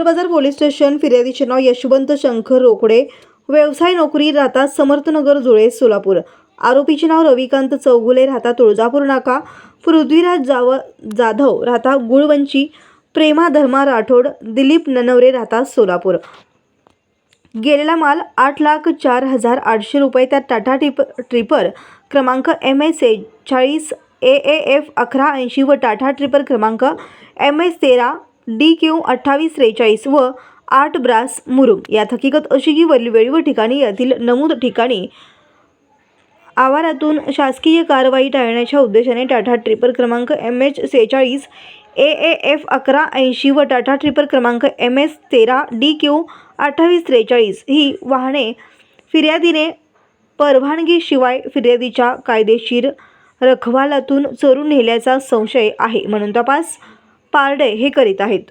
बाजार police station. फिर्यादीचे नाव यशवंत शंकर रोकडे, व्यवसाय नोकरी, राहता समर्थनगर जुळे सोलापूर. आरोपीचे नाव रविकांत चौगुले, राहता तुळजापूर नाका. पृथ्वीराज जाधव, राहता गुळवंची. प्रेमा धर्मा राठोड, दिलीप ननवरे, राहता सोलापूर. गेलेला माल 8,04,800 रुपये त्या टाटा ट्रिपर क्रमांक MS46 AAF 1180 व टाटा ट्रिपर क्रमांक MS13 DQ 2843 व 8 ब्रास मुरुम. यात हकीकत अशी की वेळी व ठिकाणी यातील नमूद ठिकाणी आवारातून शासकीय कारवाई टाळण्याच्या उद्देशाने टाटा ट्रिपर क्रमांक MH46 AAF 1180 व टाटा ट्रिपर क्रमांक MS13 DQ 2843 ही वाहने फिर्यादीने परवानगीशिवाय फिर्यादीच्या कायदेशीर रखवालातून चोरून नेल्याचा संशय आहे म्हणून तपास पारडे हे करीत आहेत.